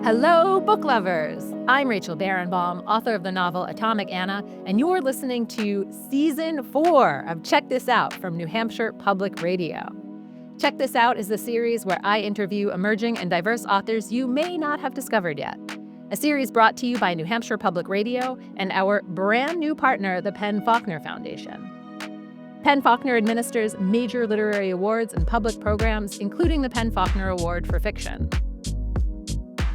Hello, book lovers! I'm Rachel Barenbaum, author of the novel Atomic Anna, and you're listening to Season 4 of Check This Out from New Hampshire Public Radio. Check This Out is the series where I interview emerging and diverse authors you may not have discovered yet. A series brought to you by New Hampshire Public Radio and our brand new partner, the PEN-Faulkner Foundation. PEN-Faulkner administers major literary awards and public programs, including the PEN-Faulkner Award for Fiction.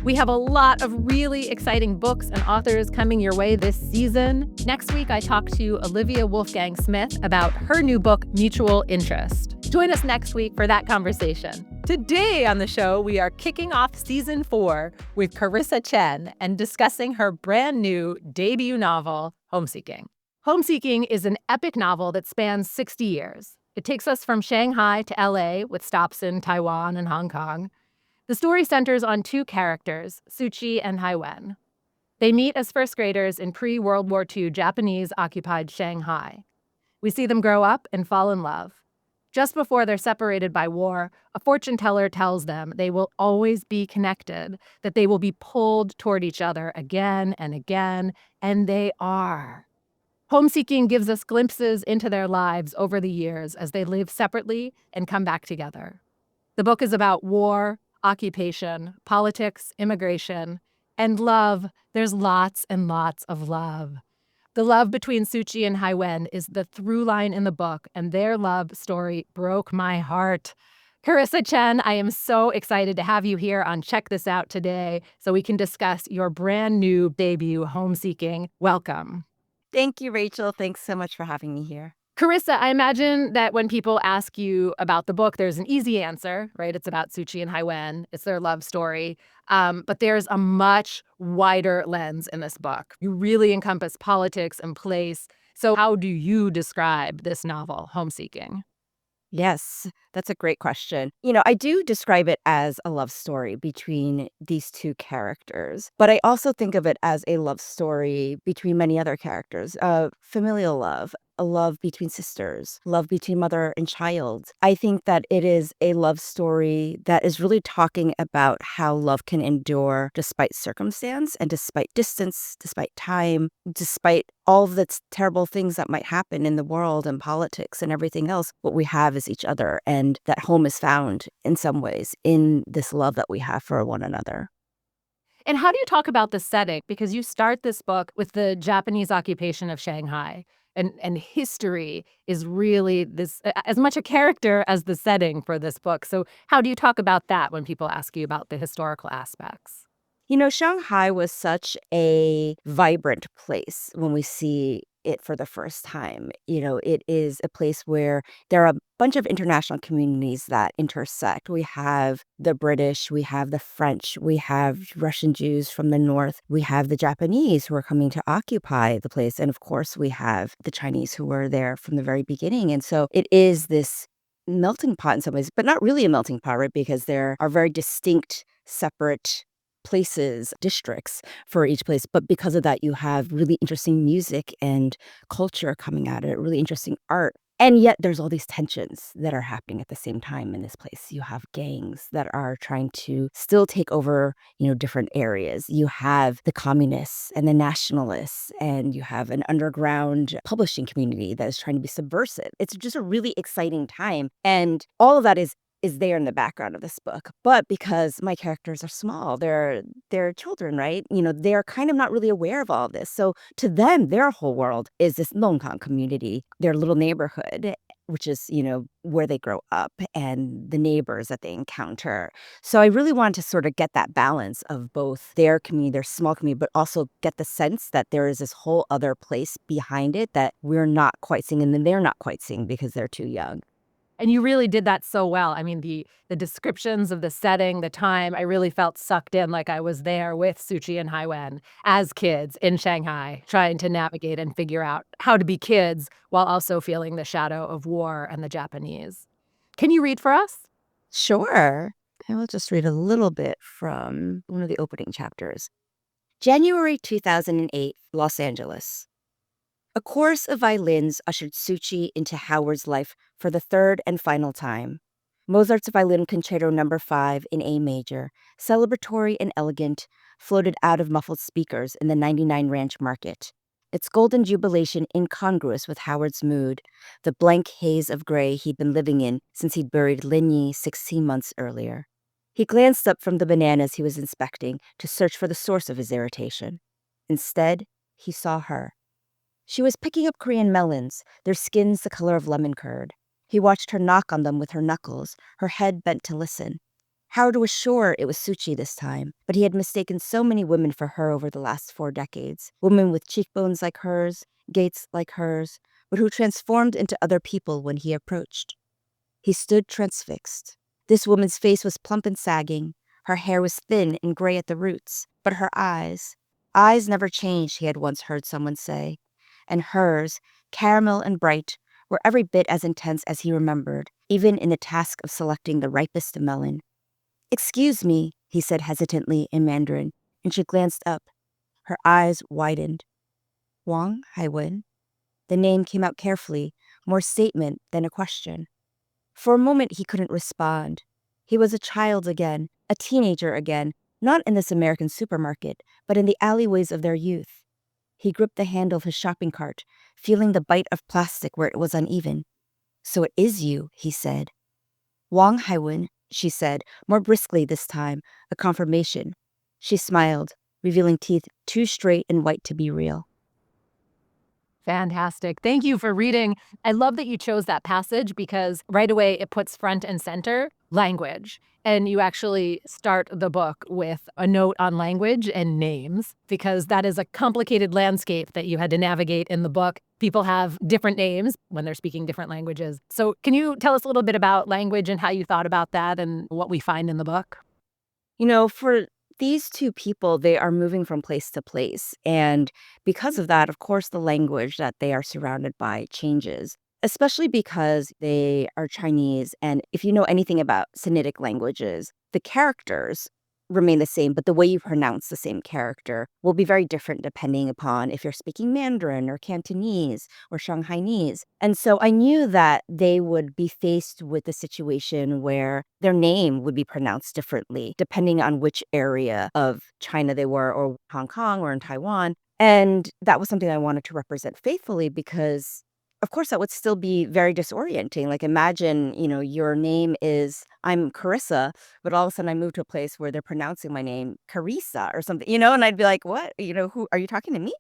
We have a lot of really exciting books and authors coming your way this season. Next week, I talk to Olivia Wolfgang Smith about her new book, Mutual Interest. Join us next week for that conversation. Today on the show, we are kicking off Season 4 with Karissa Chen and discussing her brand new debut novel, Homeseeking. Homeseeking is an epic novel that spans 60 years. It takes us from Shanghai to LA with stops in Taiwan and Hong Kong. The story centers on two characters, Suchi and Haiwen. They meet as first graders in pre-World War II Japanese-occupied Shanghai. We see them grow up and fall in love. Just before they're separated by war, a fortune teller tells them they will always be connected, that they will be pulled toward each other again and again, and they are. Homeseeking gives us glimpses into their lives over the years as they live separately and come back together. The book is about war, occupation, politics, immigration, and love. There's lots and lots of love. The love between Suchi and Haiwen is the through line in the book, and their love story broke my heart. Karissa Chen, I am so excited to have you here on Check This Out today so we can discuss your brand new debut, Homeseeking. Welcome. Thank you, Rachel. Thanks so much for having me here. Karissa, I imagine that when people ask you about the book, there's an easy answer, right? It's about Suchi and Haiwen. It's their love story. But there's a much wider lens in this book. You really encompass politics and place. So how do you describe this novel, Homeseeking? Yes, that's a great question. I do describe it as a love story between these two characters, but I also think of it as a love story between many other characters, familial love, a love between sisters, love between mother and child. I think that it is a love story that is really talking about how love can endure despite circumstance and despite distance, despite time, despite all of the terrible things that might happen in the world and politics and everything else. What we have is each other, and that home is found in some ways in this love that we have for one another. And how do you talk about the setting? Because you start this book with the Japanese occupation of Shanghai. And history is really this as much a character as the setting for this book. So how do you talk about that when people ask you about the historical aspects? Shanghai was such a vibrant place when we see it for the first time. It is a place where there are a bunch of international communities that intersect. We have the British, we have the French, we have Russian Jews from the north, we have the Japanese who are coming to occupy the place, and of course we have the Chinese who were there from the very beginning. And so it is this melting pot in some ways, but not really a melting pot, right? Because there are very distinct, separate places, districts for each place. But because of that, you have really interesting music and culture coming out of it, really interesting art. And yet there's all these tensions that are happening at the same time in this place. You have gangs that are trying to still take over, different areas. You have the communists and the nationalists, and you have an underground publishing community that is trying to be subversive. It's just a really exciting time. And all of that is there in the background of this book. But because my characters are small, they're children, right? They're kind of not really aware of all of this. So to them, their whole world is this Longkang community, their little neighborhood, which is, where they grow up and the neighbors that they encounter. So I really wanted to sort of get that balance of both their community, their small community, but also get the sense that there is this whole other place behind it that we're not quite seeing and then they're not quite seeing because they're too young. And you really did that so well. I mean, the descriptions of the setting, the time, I really felt sucked in like I was there with Suchi and Haiwen as kids in Shanghai, trying to navigate and figure out how to be kids while also feeling the shadow of war and the Japanese. Can you read for us? Sure. I will just read a little bit from one of the opening chapters. January 2008, Los Angeles. A chorus of violins ushered Suchi into Howard's life for the third and final time. Mozart's Violin Concerto Number 5 in A major, celebratory and elegant, floated out of muffled speakers in the 99 Ranch Market. Its golden jubilation incongruous with Howard's mood, the blank haze of gray he'd been living in since he'd buried Lin Yi 16 months earlier. He glanced up from the bananas he was inspecting to search for the source of his irritation. Instead, he saw her. She was picking up Korean melons, their skins the color of lemon curd. He watched her knock on them with her knuckles, her head bent to listen. Howard was sure it was Suchi this time, but he had mistaken so many women for her over the last 4 decades. Women with cheekbones like hers, gaits like hers, but who transformed into other people when he approached. He stood transfixed. This woman's face was plump and sagging. Her hair was thin and gray at the roots, but her eyes never changed, he had once heard someone say. And hers, caramel and bright, were every bit as intense as he remembered, even in the task of selecting the ripest melon. "Excuse me," he said hesitantly in Mandarin, and she glanced up. Her eyes widened. "Wang Haiwen?" The name came out carefully, more statement than a question. For a moment he couldn't respond. He was a child again, a teenager again, not in this American supermarket, but in the alleyways of their youth. He gripped the handle of his shopping cart, feeling the bite of plastic where it was uneven. "So it is you," he said. "Wang Haiwen," she said, more briskly this time, a confirmation. She smiled, revealing teeth too straight and white to be real. Fantastic. Thank you for reading. I love that you chose that passage because right away it puts front and center language. And you actually start the book with a note on language and names because that is a complicated landscape that you had to navigate in the book. People have different names when they're speaking different languages. So, can you tell us a little bit about language and how you thought about that and what we find in the book? For these two people, they are moving from place to place. And because of that, of course, the language that they are surrounded by changes, especially because they are Chinese. And if you know anything about Sinitic languages, the characters remain the same, but the way you pronounce the same character will be very different depending upon if you're speaking Mandarin or Cantonese or Shanghainese. And so I knew that they would be faced with a situation where their name would be pronounced differently depending on which area of China they were, or Hong Kong or in Taiwan. And that was something I wanted to represent faithfully because of course, that would still be very disorienting. Like, imagine, your name is, I'm Karissa, but all of a sudden I move to a place where they're pronouncing my name Karissa or something, and I'd be like, what? Who are you talking to me?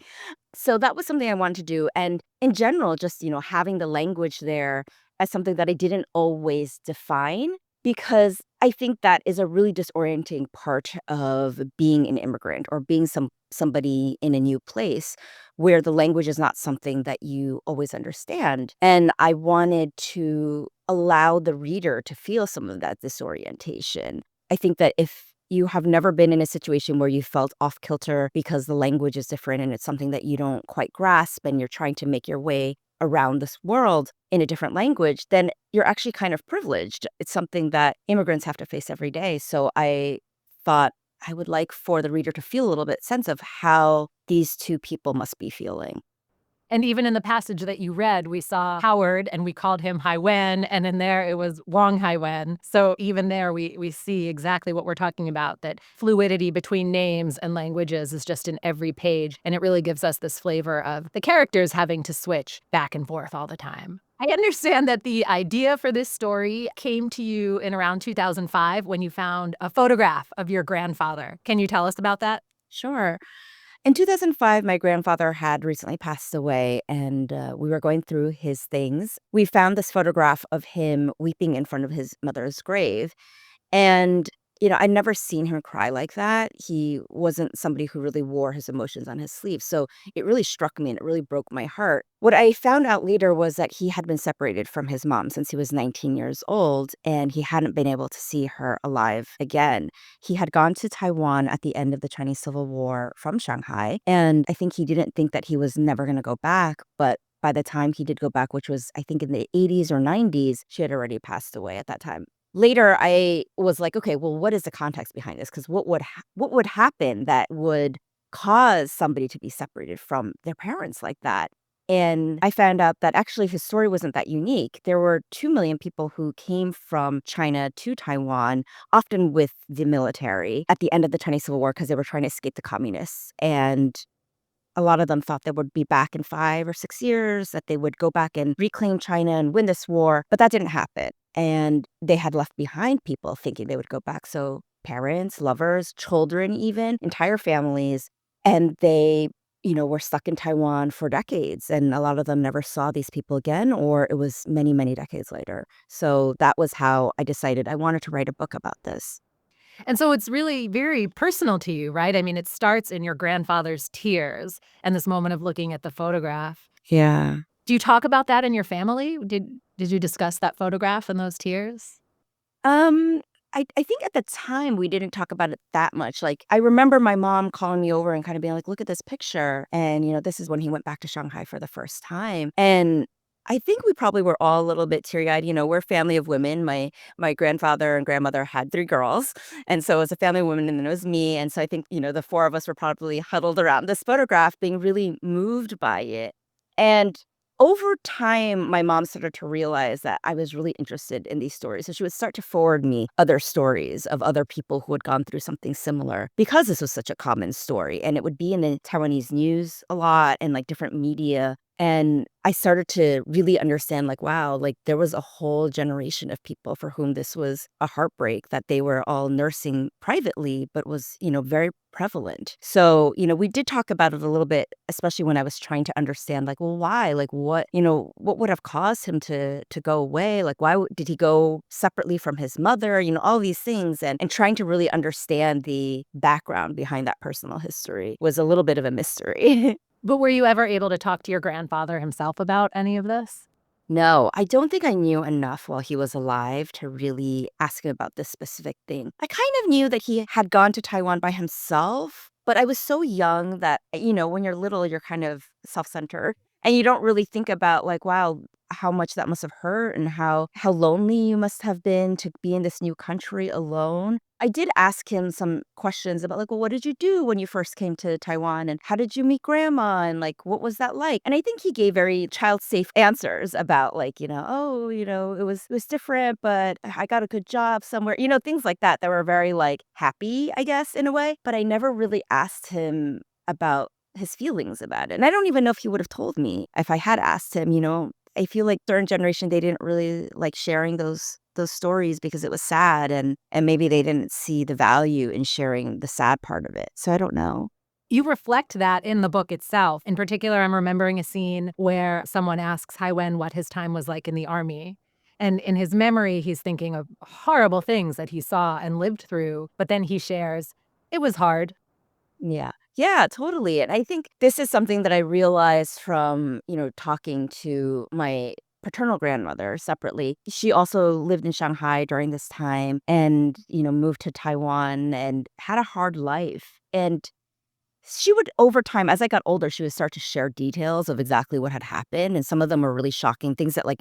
So that was something I wanted to do. And in general, just, having the language there as something that I didn't always define, because I think that is a really disorienting part of being an immigrant or being somebody in a new place where the language is not something that you always understand. And I wanted to allow the reader to feel some of that disorientation. I think that if you have never been in a situation where you felt off kilter because the language is different and it's something that you don't quite grasp and you're trying to make your way around this world in a different language, then you're actually kind of privileged. It's something that immigrants have to face every day. So I thought I would like for the reader to feel a little bit sense of how these two people must be feeling. And even in the passage that you read, we saw Howard and we called him Haiwen, and in there it was Wang Haiwen. So even there we see exactly what we're talking about, that fluidity between names and languages is just in every page. And it really gives us this flavor of the characters having to switch back and forth all the time. I understand that the idea for this story came to you in around 2005 when you found a photograph of your grandfather. Can you tell us about that? Sure. In 2005, my grandfather had recently passed away, and we were going through his things. We found this photograph of him weeping in front of his mother's grave. And, I'd never seen him cry like that. He wasn't somebody who really wore his emotions on his sleeve. So it really struck me and it really broke my heart. What I found out later was that he had been separated from his mom since he was 19 years old, and he hadn't been able to see her alive again. He had gone to Taiwan at the end of the Chinese Civil War from Shanghai, and I think he didn't think that he was never going to go back. But by the time he did go back, which was, I think, in the 80s or 90s, she had already passed away at that time. Later, I was like, okay, well, what is the context behind this? Because what would happen that would cause somebody to be separated from their parents like that? And I found out that actually his story wasn't that unique. There were 2 million people who came from China to Taiwan, often with the military, at the end of the Chinese Civil War because they were trying to escape the communists. And a lot of them thought they would be back in 5 or 6 years, that they would go back and reclaim China and win this war, but that didn't happen. And they had left behind people thinking they would go back. So parents, lovers, children even, entire families, and they, were stuck in Taiwan for decades, and a lot of them never saw these people again, or it was many, many decades later. So that was how I decided I wanted to write a book about this. And so it's really very personal to you, right? I mean, it starts in your grandfather's tears and this moment of looking at the photograph. Yeah. Do you talk about that in your family? Did you discuss that photograph and those tears? Um, I think at the time we didn't talk about it that much. Like, I remember my mom calling me over and kind of being like, "Look at this picture." And, this is when he went back to Shanghai for the first time. And I think we probably were all a little bit teary-eyed. We're a family of women. My grandfather and grandmother had 3 girls. And so it was a family of women, and then it was me. And so I think, the 4 of us were probably huddled around this photograph being really moved by it. And over time, my mom started to realize that I was really interested in these stories. So she would start to forward me other stories of other people who had gone through something similar because this was such a common story. And it would be in the Taiwanese news a lot and like different media. And I started to really understand, like, wow, like there was a whole generation of people for whom this was a heartbreak that they were all nursing privately, but was, very prevalent. So, we did talk about it a little bit, especially when I was trying to understand, like, well, why? Like, what would have caused him to go away? Like, why did he go separately from his mother? All these things. And trying to really understand the background behind that personal history was a little bit of a mystery. But were you ever able to talk to your grandfather himself about any of this? No, I don't think I knew enough while he was alive to really ask him about this specific thing. I kind of knew that he had gone to Taiwan by himself, but I was so young that, when you're little, you're kind of self-centered and you don't really think about like, wow, how much that must have hurt and how lonely you must have been to be in this new country alone. I did ask him some questions about like, well, what did you do when you first came to Taiwan? And how did you meet grandma? And like, what was that like? And I think he gave very child safe answers about like, oh, it was different, but I got a good job somewhere, things like that were very like happy, I guess, in a way. But I never really asked him about his feelings about it. And I don't even know if he would have told me if I had asked him, I feel like certain generation, they didn't really like sharing those stories because it was sad and maybe they didn't see the value in sharing the sad part of it. So I don't know. You reflect that in the book itself. In particular, I'm remembering a scene where someone asks Haiwen what his time was like in the army. And in his memory, he's thinking of horrible things that he saw and lived through. But then he shares, it was hard. Yeah. Yeah, totally. And I think this is something that I realized from, talking to my paternal grandmother separately. She also lived in Shanghai during this time and, moved to Taiwan and had a hard life. And she would over time, as I got older, she would start to share details of exactly what had happened, and some of them were really shocking, things that, like,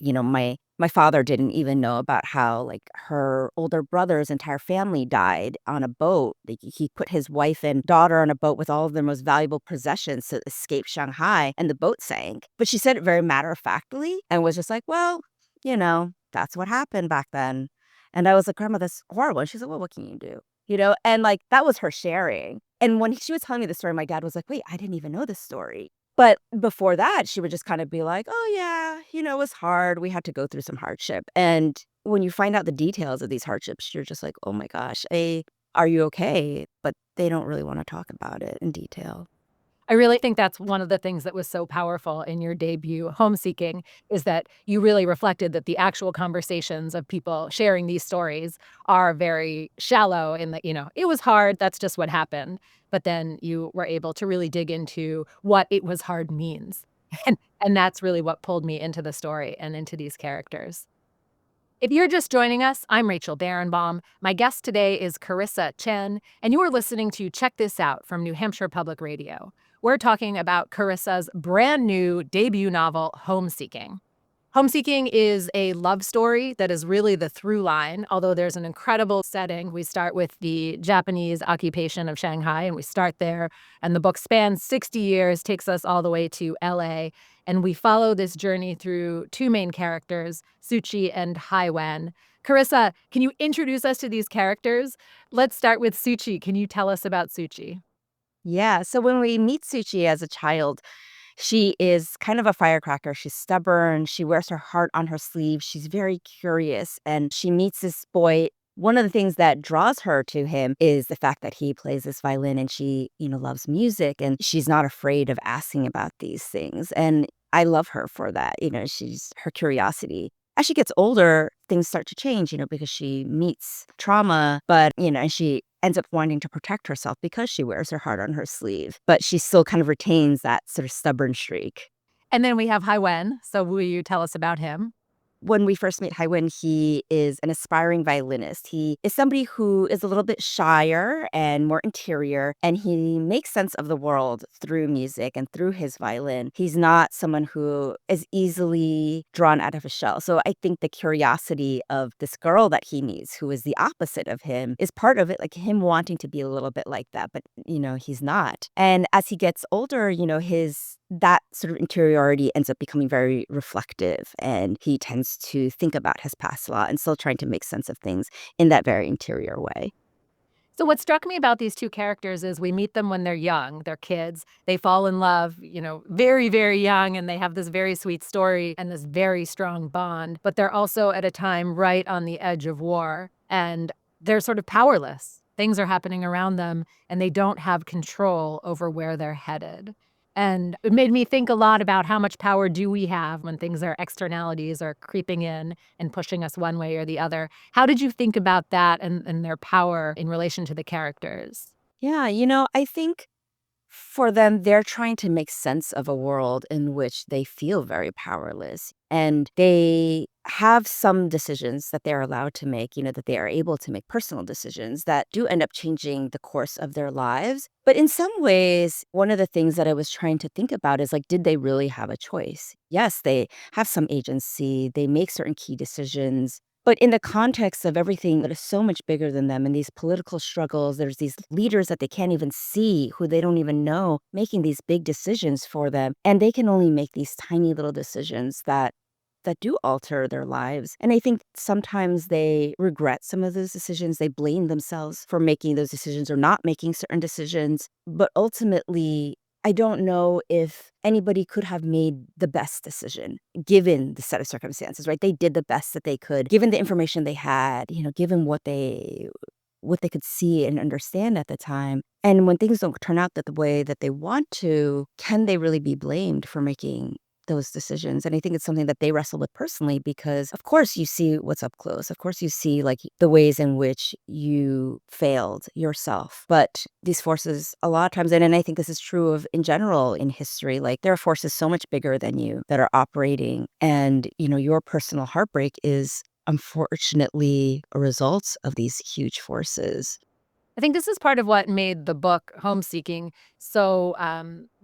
my father didn't even know about how, like, her older brother's entire family died on a boat. Like, he put his wife and daughter on a boat with all of their most valuable possessions to escape Shanghai, and the boat sank. But she said it very matter-of-factly and was just like, "Well, that's what happened back then." And I was like, "Grandma, that's horrible." And she's like, "Well, what can you do?" And, like, that was her sharing. And when she was telling me the story, my dad was like, "Wait, I didn't even know this story." But before that, she would just kind of be like, "Oh, yeah, it was hard. We had to go through some hardship." And when you find out the details of these hardships, you're just like, "Oh my gosh, are you okay?" But they don't really wanna talk about it in detail. I really think that's one of the things that was so powerful in your debut, Homeseeking, is that you really reflected that the actual conversations of people sharing these stories are very shallow in that, it was hard, that's just what happened. But then you were able to really dig into what it was hard means. And that's really what pulled me into the story and into these characters. If you're just joining us, I'm Rachel Barenbaum. My guest today is Karissa Chen, and you are listening to Check This Out from New Hampshire Public Radio. We're talking about Carissa's brand new debut novel, Homeseeking. Homeseeking is a love story that is really the through line, although there's an incredible setting. We start with the Japanese occupation of Shanghai, and we start there. And the book spans 60 years, takes us all the way to LA. And we follow this journey through two main characters, Suchi and Haiwen. Karissa, can you introduce us to these characters? Let's start with Suchi. Can you tell us about Suchi? Yeah, so when we meet Suchi as a child, she is kind of a firecracker. She's stubborn. She wears her heart on her sleeve. She's very curious. And she meets this boy. One of the things that draws her to him is the fact that he plays this violin and she, loves music and she's not afraid of asking about these things. And I love her for that. She's her curiosity. As she gets older, things start to change, because she meets trauma, but, and she ends up wanting to protect herself because she wears her heart on her sleeve, but she still kind of retains that sort of stubborn streak. And then we have Haiwen. So will you tell us about him? When we first meet Haiwen, he is an aspiring violinist. He is somebody who is a little bit shyer and more interior, and he makes sense of the world through music and through his violin. He's not someone who is easily drawn out of a shell. So I think the curiosity of this girl that he meets, who is the opposite of him, is part of it, like him wanting to be a little bit like that, but he's not. And as he gets older, his that sort of interiority ends up becoming very reflective, and he tends to think about his past a lot and still trying to make sense of things in that very interior way. So what struck me about these two characters is we meet them when they're young, they're kids. They fall in love, very, very young, and they have this very sweet story and this very strong bond. But they're also at a time right on the edge of war, and they're sort of powerless. Things are happening around them, and they don't have control over where they're headed. And it made me think a lot about how much power do we have when things are externalities are creeping in and pushing us one way or the other. How did you think about that and their power in relation to the characters? Yeah, I think for them, they're trying to make sense of a world in which they feel very powerless. And they have some decisions that they're allowed to make, that they are able to make personal decisions that do end up changing the course of their lives. But in some ways, one of the things that I was trying to think about is like, did they really have a choice? Yes, they have some agency, they make certain key decisions. But in the context of everything that is so much bigger than them and these political struggles, there's these leaders that they can't even see, who they don't even know, making these big decisions for them. And they can only make these tiny little decisions that do alter their lives. And I think sometimes they regret some of those decisions. They blame themselves for making those decisions or not making certain decisions. But ultimately, I don't know if anybody could have made the best decision given the set of circumstances, right? They did the best that they could, given the information they had, given what they could see and understand at the time. And when things don't turn out that the way that they want to, can they really be blamed for making those decisions? And I think it's something that they wrestle with personally because, of course, you see what's up close. Of course, you see like the ways in which you failed yourself. But these forces, a lot of times, and I think this is true of in general in history, like there are forces so much bigger than you that are operating. And, your personal heartbreak is unfortunately a result of these huge forces. I think this is part of what made the book Homeseeking so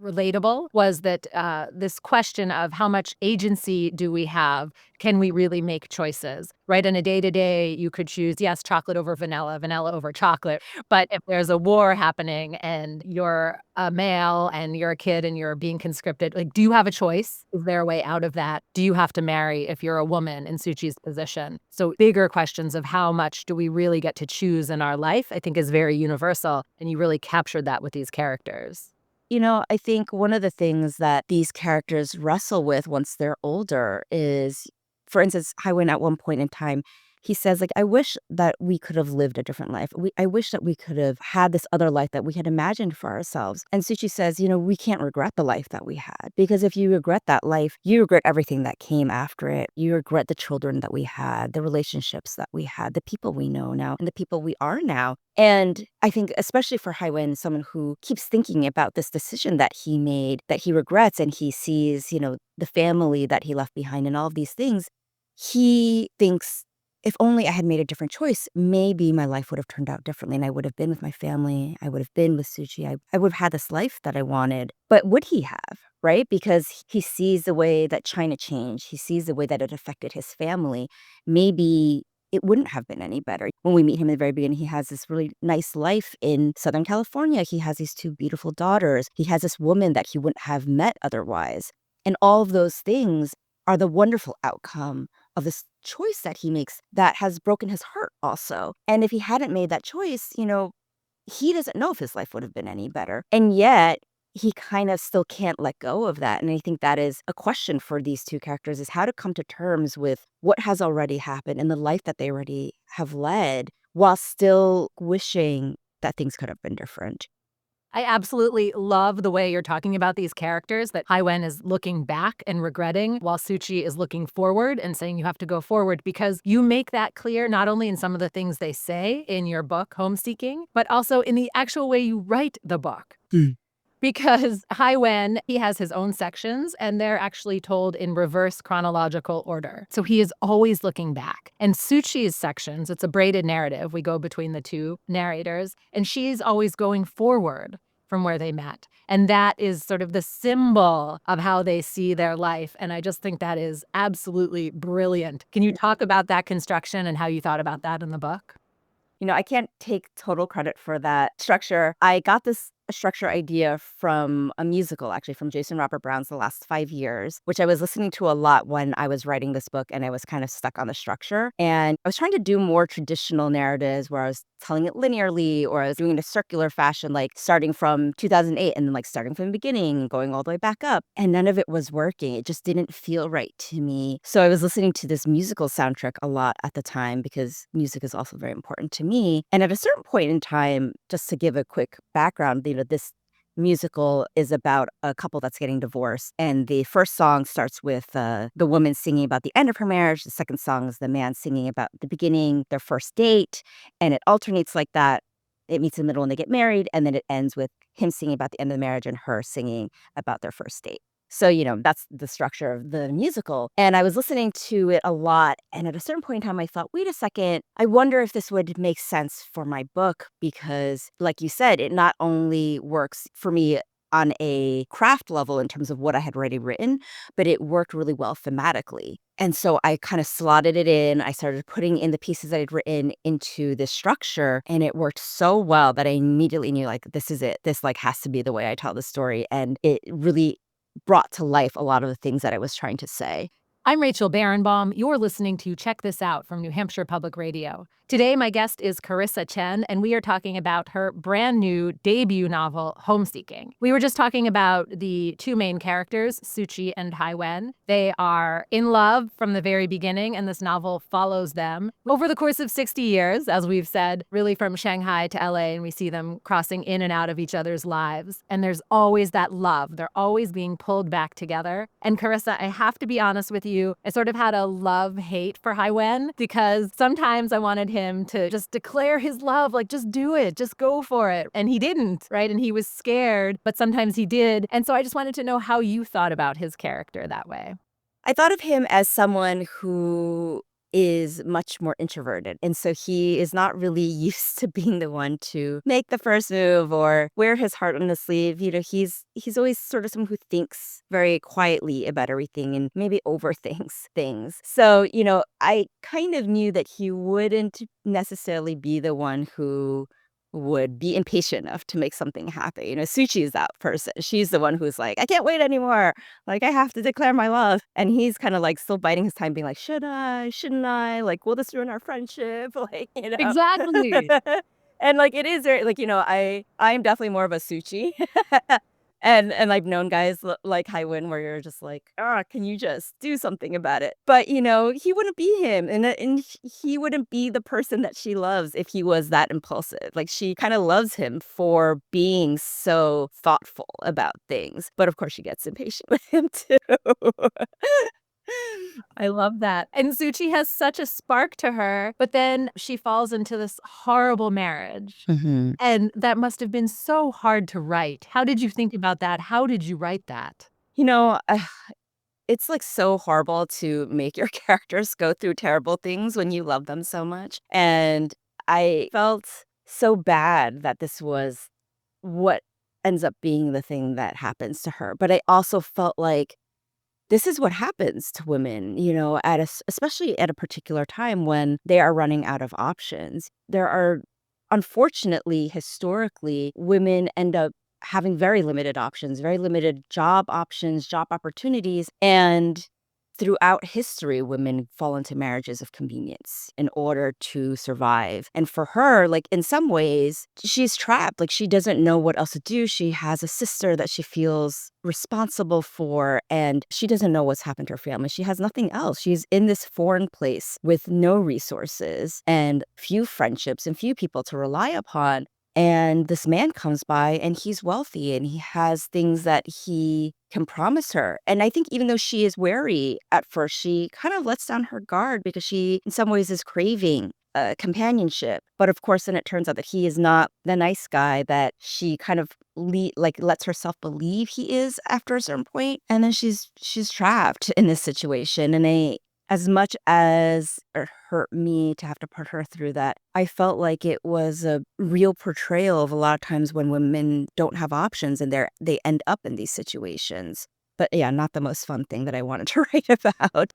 relatable was that this question of how much agency do we have? Can we really make choices? Right? In a day-to-day, you could choose, yes, chocolate over vanilla, vanilla over chocolate. But if there's a war happening and you're a male and you're a kid and you're being conscripted, like, do you have a choice? Is there a way out of that? Do you have to marry if you're a woman in Suchi's position? So bigger questions of how much do we really get to choose in our life, I think is very universal. And you really captured that with these characters. I think one of the things that these characters wrestle with once they're older is, for instance, Haiwen at one point in time, he says, like, I wish that we could have lived a different life. I wish that we could have had this other life that we had imagined for ourselves. And Suchi says, we can't regret the life that we had because if you regret that life, you regret everything that came after it. You regret the children that we had, the relationships that we had, the people we know now, and the people we are now. And I think especially for Haiwen, someone who keeps thinking about this decision that he made, that he regrets, and he sees, the family that he left behind and all of these things, he thinks, if only I had made a different choice, maybe my life would have turned out differently and I would have been with my family. I would have been with Suchi. I would have had this life that I wanted. But would he have? Right? Because he sees the way that China changed. He sees the way that it affected his family. Maybe it wouldn't have been any better. When we meet him in the very beginning, he has this really nice life in Southern California. He has these two beautiful daughters. He has this woman that he wouldn't have met otherwise. And all of those things are the wonderful outcome of this choice that he makes that has broken his heart also. And if he hadn't made that choice, he doesn't know if his life would have been any better. And yet he kind of still can't let go of that. And I think that is a question for these two characters, is how to come to terms with what has already happened and the life that they already have led while still wishing that things could have been different. I absolutely love the way you're talking about these characters, that Haiwen is looking back and regretting while Suchi is looking forward and saying you have to go forward, because you make that clear not only in some of the things they say in your book, Homeseeking, but also in the actual way you write the book. Because Haiwen, he has his own sections, and they're actually told in reverse chronological order. So he is always looking back. And Suchi's sections, it's a braided narrative. We go between the two narrators, and she's always going forward from where they met. And that is sort of the symbol of how they see their life. And I just think that is absolutely brilliant. Can you talk about that construction and how you thought about that in the book? I can't take total credit for that structure. I got this structure idea from a musical, actually, from Jason Robert Brown's The Last 5 Years, which I was listening to a lot when I was writing this book, and I was kind of stuck on the structure. And I was trying to do more traditional narratives where I was telling it linearly, or I was doing it in a circular fashion, like starting from 2008 and then like starting from the beginning and going all the way back up. And none of it was working. It just didn't feel right to me. So I was listening to this musical soundtrack a lot at the time, because music is also very important to me. And at a certain point in time, just to give a quick background, this musical is about a couple that's getting divorced. And the first song starts with the woman singing about the end of her marriage. The second song is the man singing about the beginning, their first date. And it alternates like that. It meets in the middle and they get married. And then it ends with him singing about the end of the marriage and her singing about their first date. So, that's the structure of the musical. And I was listening to it a lot. And at a certain point in time, I thought, wait a second, I wonder if this would make sense for my book, because, like you said, it not only works for me on a craft level in terms of what I had already written, but it worked really well thematically. And so I kind of slotted it in. I started putting in the pieces that I'd written into this structure, and it worked so well that I immediately knew, like, this is it. This like has to be the way I tell the story. And it really brought to life a lot of the things that I was trying to say. I'm Rachel Barenbaum. You're listening to Check This Out from New Hampshire Public Radio. Today, my guest is Karissa Chen, and we are talking about her brand new debut novel, Homeseeking. We were just talking about the two main characters, Suchi and Haiwen. They are in love from the very beginning, and this novel follows them over the course of 60 years, as we've said, really from Shanghai to LA, and we see them crossing in and out of each other's lives. And there's always that love. They're always being pulled back together. And Karissa, I have to be honest with you, I sort of had a love-hate for Haiwen, because sometimes I wanted him to just declare his love, like, just do it, just go for it. And he didn't, right? And he was scared, but sometimes he did. And so I just wanted to know how you thought about his character that way. I thought of him as someone who is much more introverted. And so he is not really used to being the one to make the first move or wear his heart on his sleeve. He's always sort of someone who thinks very quietly about everything and maybe overthinks things. So, I kind of knew that he wouldn't necessarily be the one who would be impatient enough to make something happen. Suchi is that person. She's the one who's like, I can't wait anymore. Like, I have to declare my love. And he's kind of like still biding his time, being like, should I? Shouldn't I? Like, will this ruin our friendship? Exactly. And like, it is very, like, I'm definitely more of a Suchi. And I've known guys like Haiwen where you're just like, can you just do something about it? But, he wouldn't be him. And he wouldn't be the person that she loves if he was that impulsive. Like, she kind of loves him for being so thoughtful about things. But of course, she gets impatient with him too. I love that. And Suchi has such a spark to her, but then she falls into this horrible marriage. hmm And that must have been so hard to write. How did you think about that? How did you write that? You know, it's like so horrible to make your characters go through terrible things when you love them so much. And I felt so bad that this was what ends up being the thing that happens to her. But I also felt like this is what happens to women, especially at a particular time when they are running out of options. There are, unfortunately, historically, women end up having very limited options, very limited job options, job opportunities. And throughout history, women fall into marriages of convenience in order to survive. And for her, like in some ways, she's trapped. Like she doesn't know what else to do. She has a sister that she feels responsible for, and she doesn't know what's happened to her family. She has nothing else. She's in this foreign place with no resources and few friendships and few people to rely upon. And this man comes by and he's wealthy and he has things that he can promise her. And I think even though she is wary at first, she kind of lets down her guard because she, in some ways, is craving companionship. But of course, then it turns out that he is not the nice guy that she kind of lets herself believe he is after a certain point. And then she's trapped in this situation. And as much as it hurt me to have to put her through that, I felt like it was a real portrayal of a lot of times when women don't have options and they end up in these situations. But yeah, not the most fun thing that I wanted to write about.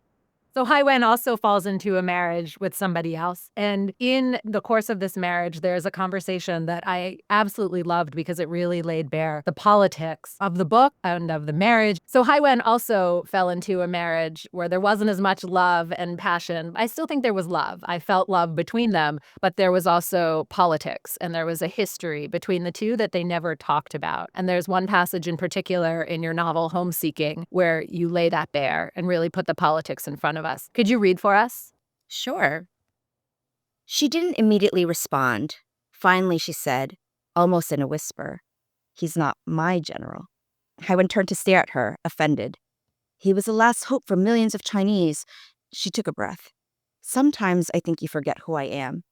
So Haiwen also falls into a marriage with somebody else. And in the course of this marriage, there's a conversation that I absolutely loved because it really laid bare the politics of the book and of the marriage. So Haiwen also fell into a marriage where there wasn't as much love and passion. I still think there was love. I felt love between them, but there was also politics and there was a history between the two that they never talked about. And there's one passage in particular in your novel, Homeseeking, where you lay that bare and really put the politics in front of us. Could you read for us? Sure. She didn't immediately respond. Finally, she said, almost in a whisper, "He's not my general." Haiwen turned to stare at her, offended. "He was the last hope for millions of Chinese." She took a breath. "Sometimes I think you forget who I am.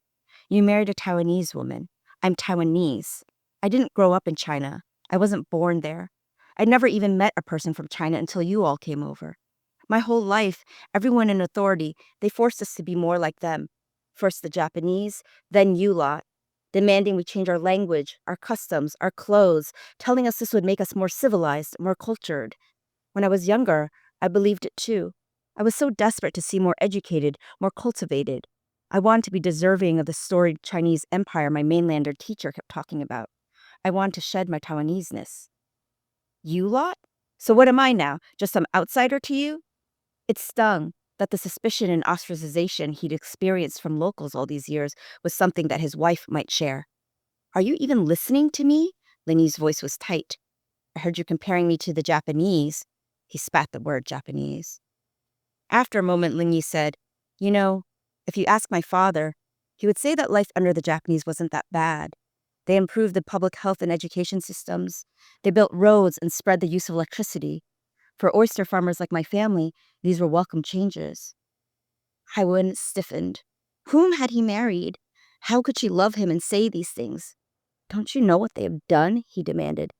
You married a Taiwanese woman. I'm Taiwanese. I didn't grow up in China. I wasn't born there. I'd never even met a person from China until you all came over. My whole life, everyone in authority, they forced us to be more like them. First the Japanese, then you lot, demanding we change our language, our customs, our clothes, telling us this would make us more civilized, more cultured. When I was younger, I believed it too. I was so desperate to seem more educated, more cultivated. I wanted to be deserving of the storied Chinese empire my mainlander teacher kept talking about. I wanted to shed my Taiwanese-ness. You lot? So what am I now? Just some outsider to you?" It stung that the suspicion and ostracization he'd experienced from locals all these years was something that his wife might share. "Are you even listening to me?" Linny's voice was tight. "I heard you comparing me to the Japanese." He spat the word Japanese. After a moment, Linny said, "You know, if you ask my father, he would say that life under the Japanese wasn't that bad. They improved the public health and education systems. They built roads and spread the use of electricity. For oyster farmers like my family, these were welcome changes." Haiwen stiffened. Whom had he married? How could she love him and say these things? "Don't you know what they have done?" he demanded.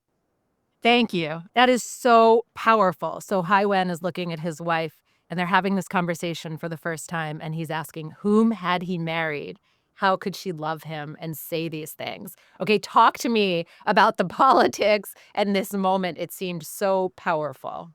Thank you. That is so powerful. So Haiwen is looking at his wife and they're having this conversation for the first time and he's asking, whom had he married? How could she love him and say these things? Okay, talk to me about the politics and this moment. It seemed so powerful.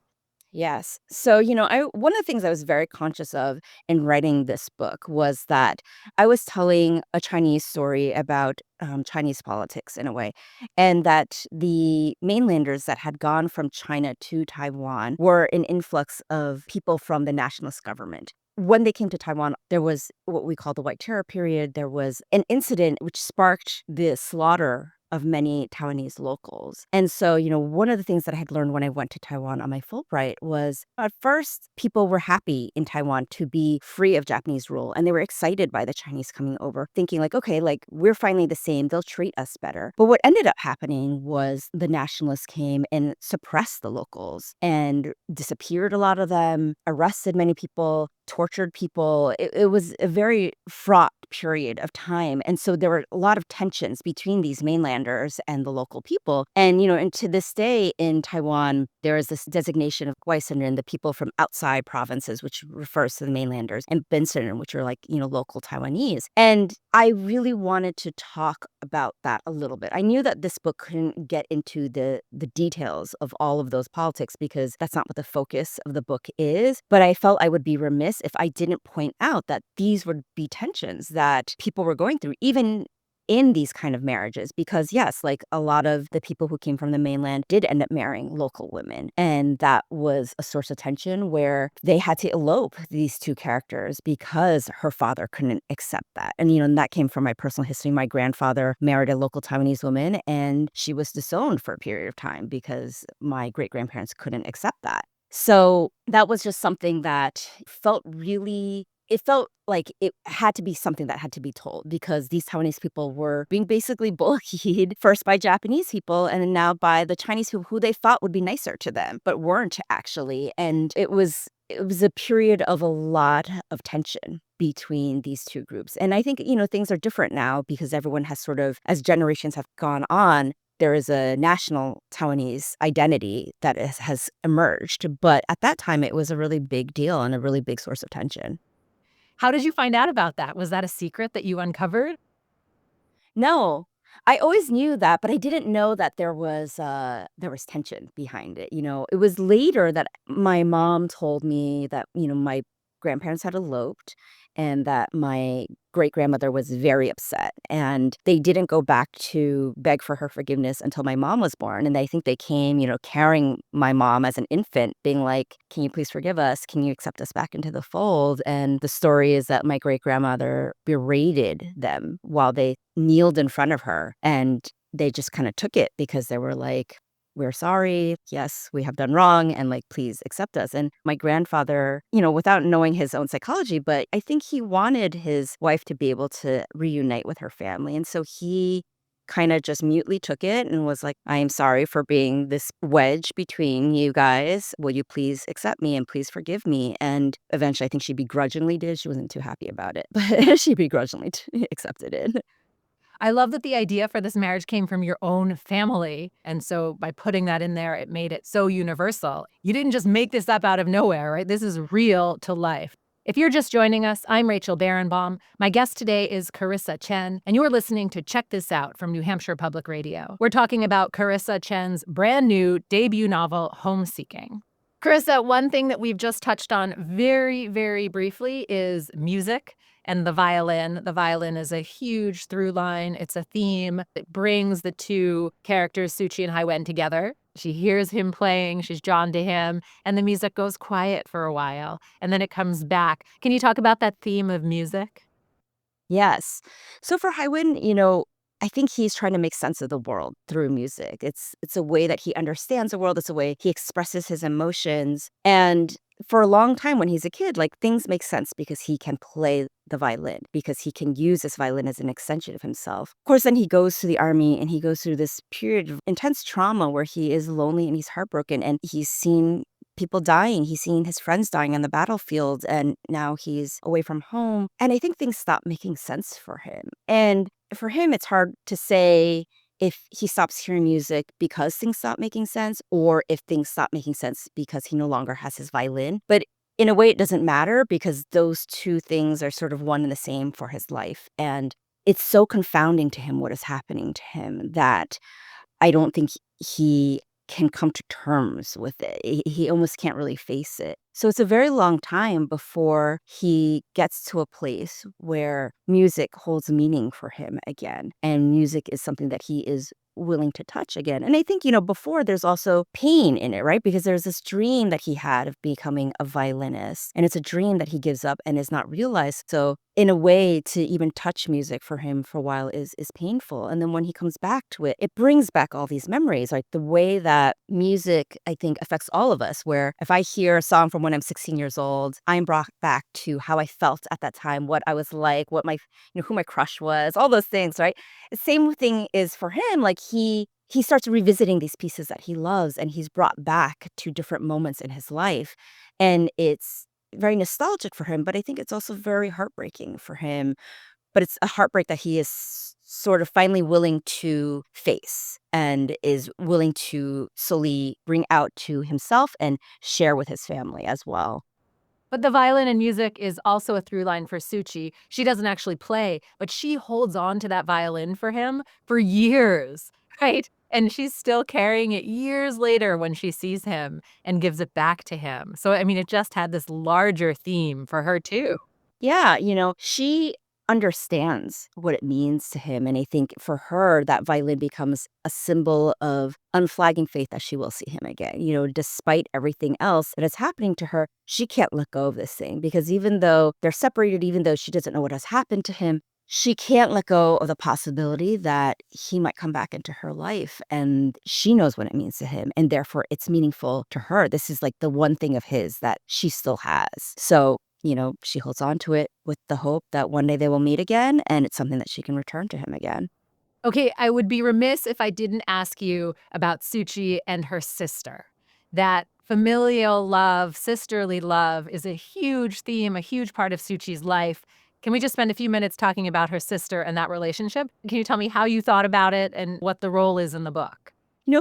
Yes. So, one of the things I was very conscious of in writing this book was that I was telling a Chinese story about Chinese politics in a way, and that the mainlanders that had gone from China to Taiwan were an influx of people from the nationalist government. When they came to Taiwan, there was what we call the White Terror period. There was an incident which sparked the slaughter of many Taiwanese locals. And so, one of the things that I had learned when I went to Taiwan on my Fulbright was at first people were happy in Taiwan to be free of Japanese rule. And they were excited by the Chinese coming over, thinking like, okay, like we're finally the same. They'll treat us better. But what ended up happening was the nationalists came and suppressed the locals and disappeared a lot of them, arrested many people, tortured people. It was a very fraught period of time. And so there were a lot of tensions between these mainlanders and the local people. And to this day in Taiwan, there is this designation of Guaisanren, the people from outside provinces, which refers to the mainlanders, and Binsanren, which are like, local Taiwanese. And I really wanted to talk about that a little bit. I knew that this book couldn't get into the details of all of those politics because that's not what the focus of the book is. But I felt I would be remiss if I didn't point out that these would be tensions that people were going through, even in these kind of marriages because yes, like a lot of the people who came from the mainland did end up marrying local women. And that was a source of tension where they had to elope these two characters because her father couldn't accept that. And, and that came from my personal history. My grandfather married a local Taiwanese woman and she was disowned for a period of time because my great grandparents couldn't accept that. So that was just something that felt really it felt like it had to be something that had to be told because these Taiwanese people were being basically bullied first by Japanese people and then now by the Chinese people who they thought would be nicer to them, but weren't actually. And it was a period of a lot of tension between these two groups. And I think, things are different now because everyone has sort of, as generations have gone on, there is a national Taiwanese identity that has emerged. But at that time, it was a really big deal and a really big source of tension. How did you find out about that? Was that a secret that you uncovered? No, I always knew that, but I didn't know that there was tension behind it. It was later that my mom told me that my grandparents had eloped, and that my great grandmother was very upset, and they didn't go back to beg for her forgiveness until my mom was born. And I think they came, carrying my mom as an infant, being like, "Can you please forgive us? Can you accept us back into the fold?" And the story is that my great grandmother berated them while they kneeled in front of her, and they just kind of took it because they were like, "We're sorry. Yes, we have done wrong, and like, please accept us." And my grandfather, without knowing his own psychology, but I think he wanted his wife to be able to reunite with her family. And so he kind of just mutely took it and was like, "I am sorry for being this wedge between you guys. Will you please accept me and please forgive me?" And eventually, I think she begrudgingly did. She wasn't too happy about it, but she begrudgingly accepted it. I love that the idea for this marriage came from your own family. And so by putting that in there, it made it so universal. You didn't just make this up out of nowhere, right? This is real to life. If you're just joining us, I'm Rachel Barenbaum. My guest today is Karissa Chen, and you're listening to Check This Out from New Hampshire Public Radio. We're talking about Karissa Chen's brand new debut novel, Homeseeking. Karissa, one thing that we've just touched on very, very briefly is music and the violin. The violin is a huge through line. It's a theme. It brings the two characters, Suchi and Haiwen, together. She hears him playing. She's drawn to him. And the music goes quiet for a while. And then it comes back. Can you talk about that theme of music? Yes. So for Haiwen, I think he's trying to make sense of the world through music. It's a way that he understands the world. It's a way he expresses his emotions. And for a long time when he's a kid, like things make sense because he can play the violin, because he can use this violin as an extension of himself. Of course, then he goes to the army and he goes through this period of intense trauma where he is lonely and he's heartbroken and he's seen people dying. He's seen his friends dying on the battlefield and now he's away from home. And I think things stop making sense for him. And for him, it's hard to say if he stops hearing music because things stop making sense or if things stop making sense because he no longer has his violin. But in a way, it doesn't matter because those two things are sort of one and the same for his life. And it's so confounding to him what is happening to him that I don't think he can come to terms with it. He almost can't really face it. So it's a very long time before he gets to a place where music holds meaning for him again. And music is something that he is willing to touch again. And I think, before there's also pain in it, right? Because there's this dream that he had of becoming a violinist. And it's a dream that he gives up and is not realized. So in a way, to even touch music for him for a while is painful. And then when he comes back to it, it brings back all these memories, like the way that music, I think, affects all of us, where if I hear a song from when I'm 16 years old, I'm brought back to how I felt at that time, what I was like, what my, who my crush was, all those things, right? The same thing is for him. Like he starts revisiting these pieces that he loves and he's brought back to different moments in his life. And it's very nostalgic for him, but I think it's also very heartbreaking for him. But it's a heartbreak that he is sort of finally willing to face and is willing to slowly bring out to himself and share with his family as well. But the violin and music is also a through line for Suchi. She doesn't actually play, but she holds on to that violin for him for years, right? And she's still carrying it years later when she sees him and gives it back to him. So, I mean, it just had this larger theme for her, too. Yeah, she understands what it means to him. And I think for her, that violin becomes a symbol of unflagging faith that she will see him again. Despite everything else that is happening to her, she can't let go of this thing because even though they're separated, even though she doesn't know what has happened to him, she can't let go of the possibility that he might come back into her life. And she knows what it means to him. And therefore, it's meaningful to her. This is like the one thing of his that she still has. So, she holds on to it with the hope that one day they will meet again. And it's something that she can return to him again. Okay, I would be remiss if I didn't ask you about Suchi and her sister. That familial love, sisterly love is a huge theme, a huge part of Suchi's life. Can we just spend a few minutes talking about her sister and that relationship? Can you tell me how you thought about it and what the role is in the book?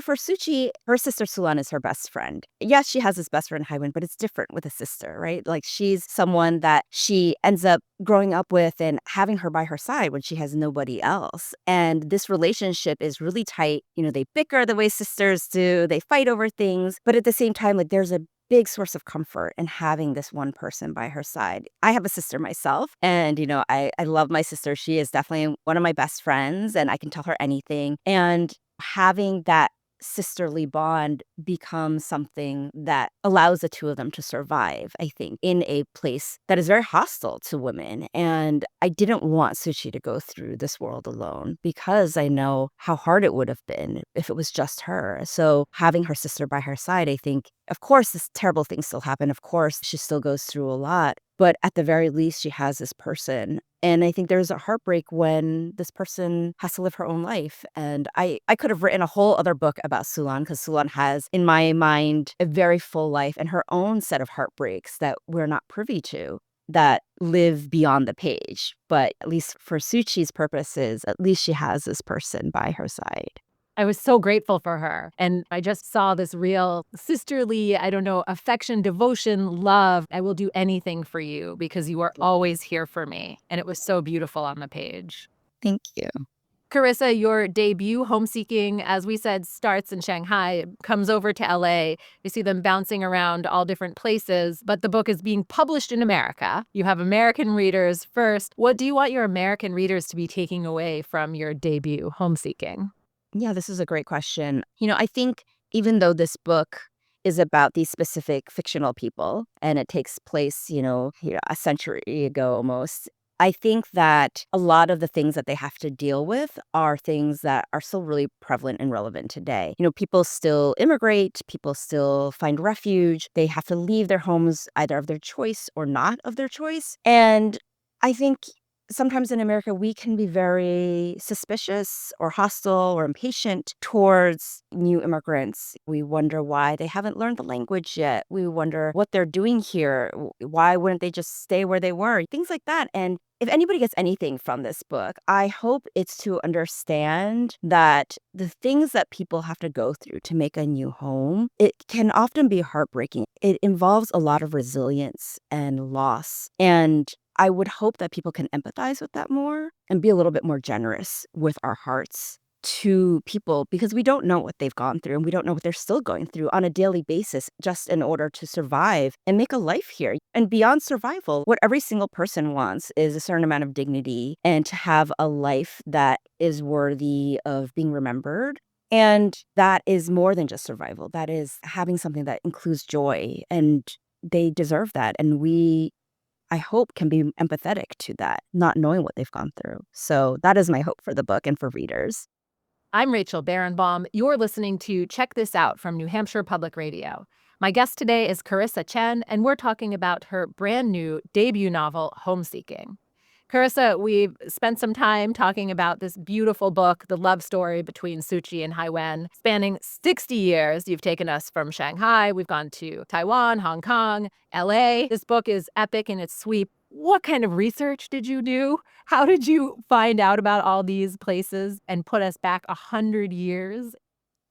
For Suchi, her sister Sulan is her best friend. Yes, she has this best friend Haiwen, but it's different with a sister, right? Like she's someone that she ends up growing up with and having her by her side when she has nobody else. And this relationship is really tight. They bicker the way sisters do, they fight over things, but at the same time, like there's a big source of comfort in having this one person by her side. I have a sister myself, and I love my sister. She is definitely one of my best friends, and I can tell her anything. And having that sisterly bond becomes something that allows the two of them to survive, I think, in a place that is very hostile to women. And I didn't want Suchi to go through this world alone because I know how hard it would have been if it was just her. So having her sister by her side, I think, of course, this terrible things still happen. Of course, she still goes through a lot. But at the very least, she has this person. And I think there's a heartbreak when this person has to live her own life. And I could have written a whole other book about Sulan because Sulan has, in my mind, a very full life and her own set of heartbreaks that we're not privy to that live beyond the page. But at least for Suchi's purposes, at least she has this person by her side. I was so grateful for her. And I just saw this real sisterly, I don't know, affection, devotion, love. I will do anything for you because you are always here for me. And it was so beautiful on the page. Thank you. Karissa, your debut, Homeseeking, as we said, starts in Shanghai, comes over to LA. We see them bouncing around all different places, but the book is being published in America. You have American readers first. What do you want your American readers to be taking away from your debut, Homeseeking? Yeah, this is a great question. I think even though this book is about these specific fictional people and it takes place, a century ago almost, I think that a lot of the things that they have to deal with are things that are still really prevalent and relevant today. People still immigrate, people still find refuge, they have to leave their homes either of their choice or not of their choice. And I think sometimes in America, we can be very suspicious or hostile or impatient towards new immigrants. We wonder why they haven't learned the language yet. We wonder what they're doing here. Why wouldn't they just stay where they were? Things like that. And if anybody gets anything from this book, I hope it's to understand that the things that people have to go through to make a new home, it can often be heartbreaking. It involves a lot of resilience and loss. And I would hope that people can empathize with that more and be a little bit more generous with our hearts to people because we don't know what they've gone through and we don't know what they're still going through on a daily basis just in order to survive and make a life here. And beyond survival, what every single person wants is a certain amount of dignity and to have a life that is worthy of being remembered. And that is more than just survival. That is having something that includes joy, and they deserve that. And I hope, can be empathetic to that, not knowing what they've gone through. So that is my hope for the book and for readers. I'm Rachel Barenbaum. You're listening to Check This Out from New Hampshire Public Radio. My guest today is Karissa Chen, and we're talking about her brand new debut novel, Homeseeking. Karissa, we've spent some time talking about this beautiful book, the love story between Suchi and Haiwen, spanning 60 years. You've taken us from Shanghai. We've gone to Taiwan, Hong Kong, LA. This book is epic in its sweep. What kind of research did you do? How did you find out about all these places and put us back 100 years?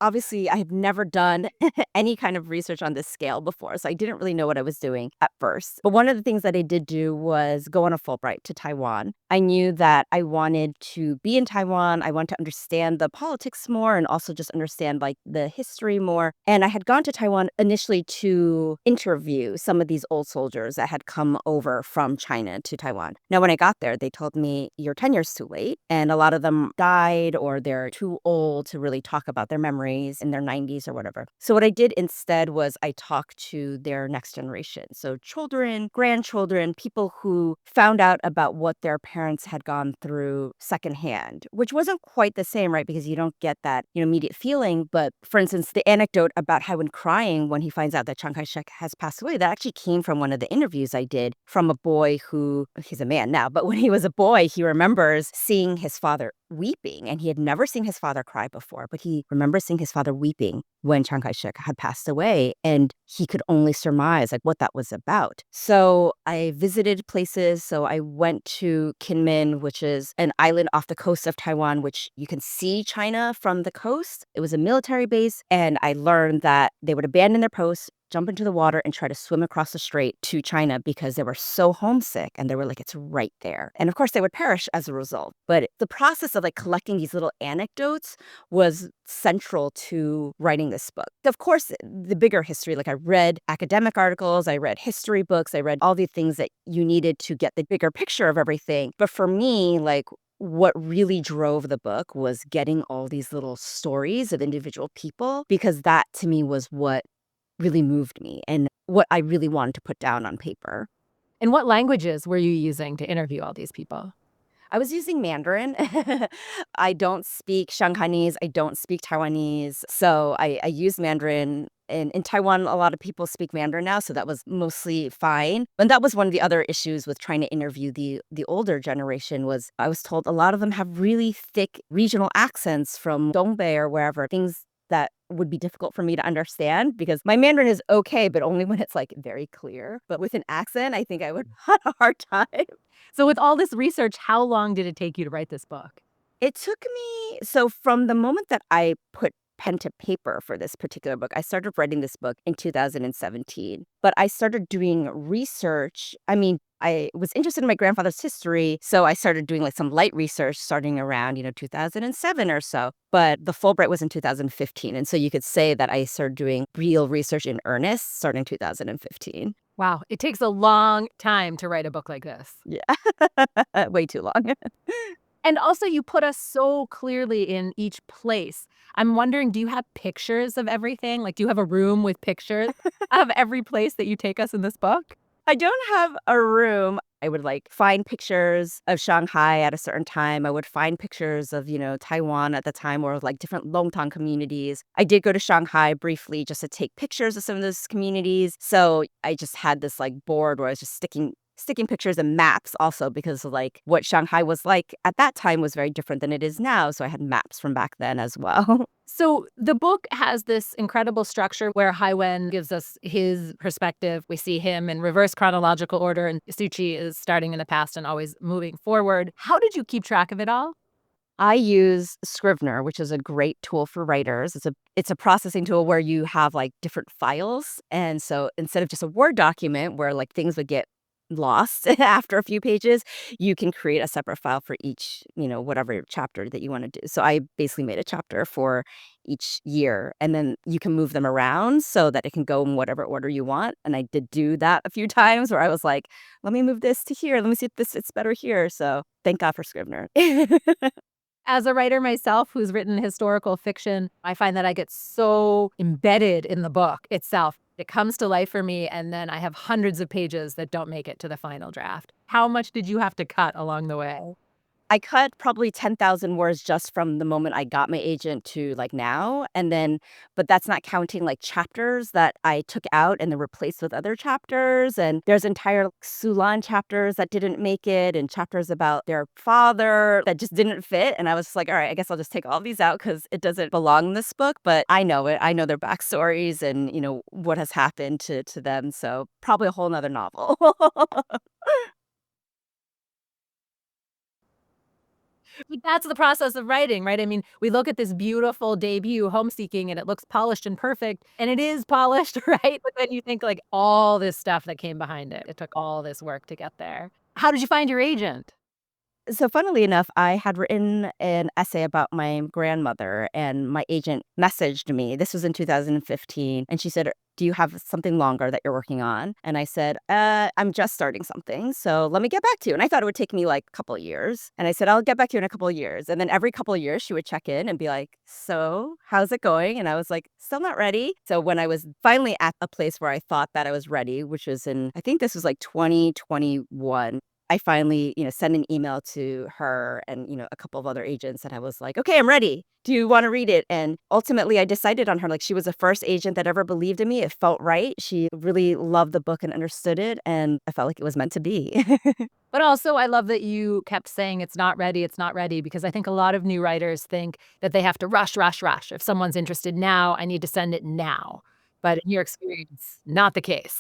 Obviously, I have never done any kind of research on this scale before, so I didn't really know what I was doing at first. But one of the things that I did do was go on a Fulbright to Taiwan. I knew that I wanted to be in Taiwan. I want to understand the politics more and also just understand like the history more. And I had gone to Taiwan initially to interview some of these old soldiers that had come over from China to Taiwan. Now, when I got there, they told me, you're 10 years too late. And a lot of them died or they're too old to really talk about their memories in their 90s or whatever. So what I did instead was I talked to their next generation. So children, grandchildren, people who found out about what their parents had gone through secondhand, which wasn't quite the same, right? Because you don't get that, immediate feeling. But for instance, the anecdote about Haiwen crying when he finds out that Chiang Kai-shek has passed away, that actually came from one of the interviews I did from a boy who, he's a man now, but when he was a boy, he remembers seeing his father weeping, and he had never seen his father cry before, but he remembers seeing his father weeping when Chiang Kai-shek had passed away, and he could only surmise like what that was about. So I visited places. So I went to Kinmen, which is an island off the coast of Taiwan, which you can see China from the coast. It was a military base, and I learned that they would abandon their posts, jump into the water and try to swim across the strait to China because they were so homesick and they were like, it's right there. And of course, they would perish as a result. But the process of like collecting these little anecdotes was central to writing this book. Of course, the bigger history, like I read academic articles, I read history books, I read all the things that you needed to get the bigger picture of everything. But for me, like, what really drove the book was getting all these little stories of individual people, because that to me was what really moved me and what I really wanted to put down on paper. And what languages were you using to interview all these people? I was using Mandarin. I don't speak Shanghainese. I don't speak Taiwanese. So I use Mandarin. And in Taiwan, a lot of people speak Mandarin now, so that was mostly fine. And that was one of the other issues with trying to interview the older generation was I was told a lot of them have really thick regional accents from Dongbei or wherever, things that would be difficult for me to understand because my Mandarin is okay, but only when it's like very clear. But with an accent, I think I would have a hard time. So with all this research, how long did it take you to write this book? It took me so from the moment that I put pen to paper for this particular book, I started writing this book in 2017. But I started doing research. I mean, I was interested in my grandfather's history, so I started doing like some light research starting around, 2007 or so. But the Fulbright was in 2015, and so you could say that I started doing real research in earnest starting 2015. Wow, it takes a long time to write a book like this. Yeah. Way too long. And also, you put us so clearly in each place. I'm wondering, do you have pictures of everything? Like, do you have a room with pictures of every place that you take us in this book? I don't have a room. I would like find pictures of Shanghai at a certain time. I would find pictures of, Taiwan at the time or like different Longtang communities. I did go to Shanghai briefly just to take pictures of some of those communities. So I just had this like board where I was just sticking pictures and maps also because like what Shanghai was like at that time was very different than it is now. So I had maps from back then as well. So the book has this incredible structure where Haiwen gives us his perspective. We see him in reverse chronological order, and Suchi is starting in the past and always moving forward. How did you keep track of it all? I use Scrivener, which is a great tool for writers. It's a processing tool where you have like different files. And so instead of just a Word document where like things would get lost after a few pages, you can create a separate file for each, whatever chapter that you want to do. So I basically made a chapter for each year and then you can move them around so that it can go in whatever order you want. And I did do that a few times where I was like, let me move this to here. Let me see if this it's better here. So thank God for Scrivener. As a writer myself who's written historical fiction, I find that I get so embedded in the book itself. It comes to life for me, and then I have hundreds of pages that don't make it to the final draft. How much did you have to cut along the way? I cut probably 10,000 words just from the moment I got my agent to like now. And then, but that's not counting like chapters that I took out and then replaced with other chapters. And there's entire Sulan chapters that didn't make it and chapters about their father that just didn't fit. And I was like, all right, I guess I'll just take all these out because it doesn't belong in this book. But I know it. I know their backstories and, what has happened to them. So probably a whole nother novel. But that's the process of writing, right? I mean, we look at this beautiful debut, Homeseeking, and it looks polished and perfect, and it is polished, right? But then you think like all this stuff that came behind it. It took all this work to get there. How did you find your agent? So funnily enough, I had written an essay about my grandmother, and my agent messaged me. This was in 2015, and she said, "Do you have something longer that you're working on?" And I said, I'm just starting something, so let me get back to you." And I thought it would take me like a couple of years. And I said, "I'll get back to you in a couple of years." And then every couple of years, she would check in and be like, "So, how's it going?" And I was like, "Still not ready." So when I was finally at a place where I thought that I was ready, which was I think this was like 2021, I finally, sent an email to her and, a couple of other agents, and I was like, "Okay, I'm ready. Do you want to read it?" And ultimately, I decided on her. Like, she was the first agent that ever believed in me. It felt right. She really loved the book and understood it, and I felt like it was meant to be. But also, I love that you kept saying it's not ready, because I think a lot of new writers think that they have to rush, rush, rush. If someone's interested now, I need to send it now. But in your experience, not the case.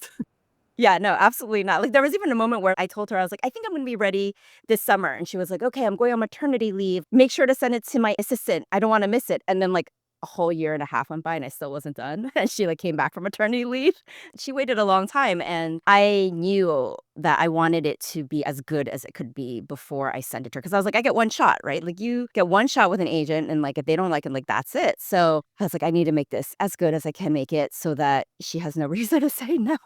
Yeah, no, absolutely not. Like, there was even a moment where I told her, I was like, "I think I'm gonna be ready this summer." And she was like, "Okay, I'm going on maternity leave. Make sure to send it to my assistant. I don't wanna miss it." And then, like, a whole year and a half went by and I still wasn't done. And she, like, came back from maternity leave. She waited a long time, and I knew that I wanted it to be as good as it could be before I sent it to her. Because I was like, I get one shot, right? Like, you get one shot with an agent, and, like, if they don't like it, like, that's it. So I was like, I need to make this as good as I can make it so that she has no reason to say no.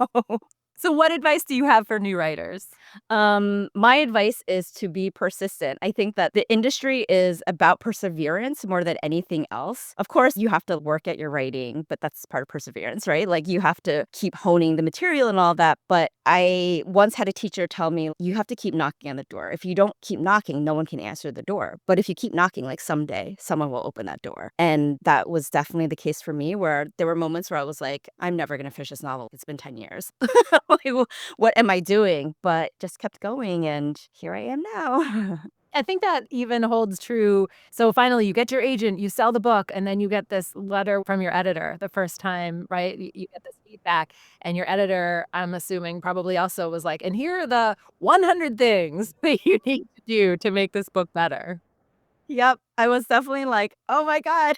So what advice do you have for new writers? My advice is to be persistent. I think that the industry is about perseverance more than anything else. Of course, you have to work at your writing, but that's part of perseverance, right? Like, you have to keep honing the material and all that. But I once had a teacher tell me, you have to keep knocking on the door. If you don't keep knocking, no one can answer the door. But if you keep knocking, like, someday someone will open that door. And that was definitely the case for me, where there were moments where I was like, I'm never going to finish this novel. It's been 10 years. Like, what am I doing? But just kept going, and here I am now. I think that even holds true. So finally, you get your agent, you sell the book, and then you get this letter from your editor the first time, right? You get this feedback, and your editor, I'm assuming, probably also was like, "And here are the 100 things that you need to do to make this book better." Yep, I was definitely like, "Oh my god,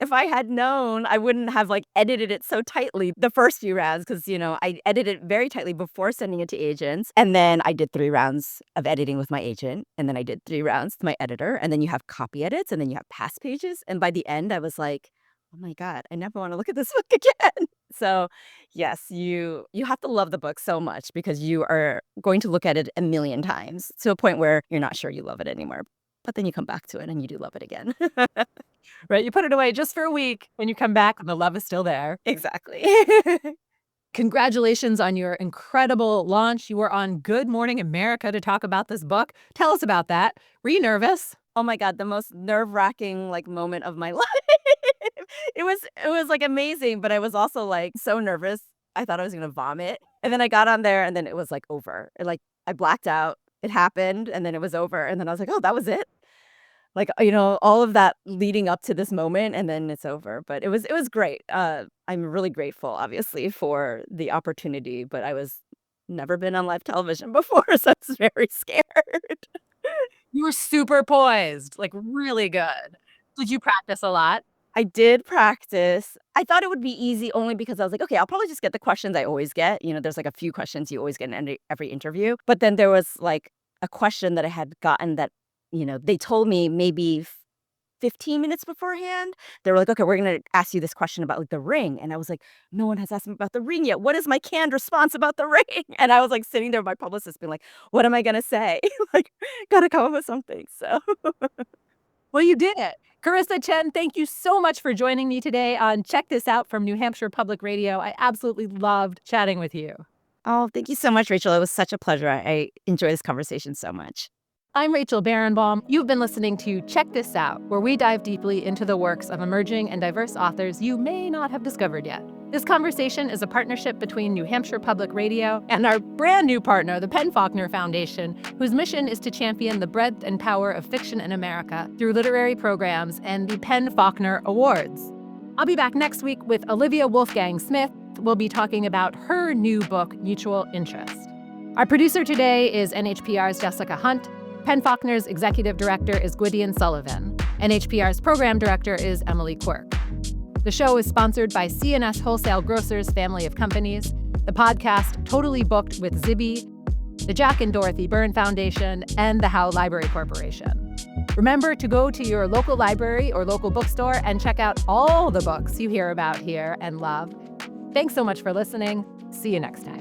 if I had known, I wouldn't have, like, edited it so tightly the first few rounds." Because I edited it very tightly before sending it to agents, and then I did 3 rounds of editing with my agent, and then I did 3 rounds with my editor, and then you have copy edits, and then you have past pages, and by the end, I was like, "Oh my god, I never wanna look at this book again." So, yes, you have to love the book so much because you are going to look at it a million times to a point where you're not sure you love it anymore. But then you come back to it and you do love it again. Right? You put it away just for a week, when you come back and the love is still there. Exactly. Congratulations on your incredible launch. You were on Good Morning America to talk about this book. Tell us about that. Were you nervous? Oh my god, the most nerve-wracking, like, moment of my life. It was, like, amazing, but I was also, like, so nervous. I thought I was gonna vomit, and then I got on there, and then it was, like, over. Like, I blacked out. It happened, and then it was over, and then I was like, "Oh, that was it?" Like, all of that leading up to this moment, and then it's over, but it was great. I'm really grateful, obviously, for the opportunity, but I was never been on live television before, so I was very scared. You were super poised, like, really good. Did you practice a lot? I did practice. I thought it would be easy only because I was like, "Okay, I'll probably just get the questions I always get." There's, like, a few questions you always get in every interview, but then there was, like, a question that I had gotten that, they told me maybe 15 minutes beforehand. They were like, "Okay, we're gonna ask you this question about, like, the ring." And I was like, "No one has asked me about the ring yet. What is my canned response about the ring?" And I was, like, sitting there with my publicist being like, "What am I gonna say?" Like, gotta come up with something, so Well, you did it. Karissa, Chen, thank you so much for joining me today on Check This Out from New Hampshire Public Radio. I absolutely loved chatting with you. Oh, thank you so much, Rachel. It was such a pleasure. I enjoy this conversation so much. I'm Rachel Barenbaum. You've been listening to Check This Out, where we dive deeply into the works of emerging and diverse authors you may not have discovered yet. This conversation is a partnership between New Hampshire Public Radio and our brand new partner, the Penn Faulkner Foundation, whose mission is to champion the breadth and power of fiction in America through literary programs and the Penn Faulkner Awards. I'll be back next week with Olivia Wolfgang Smith. We'll be talking about her new book, Mutual Interest. Our producer today is NHPR's Jessica Hunt. Penn Faulkner's executive director is Gwydion Sullivan. NHPR's program director is Emily Quirk. The show is sponsored by C&S Wholesale Grocers family of companies, the podcast Totally Booked with Zibby, the Jack and Dorothy Byrne Foundation, and the Howe Library Corporation. Remember to go to your local library or local bookstore and check out all the books you hear about here and love. Thanks so much for listening. See you next time.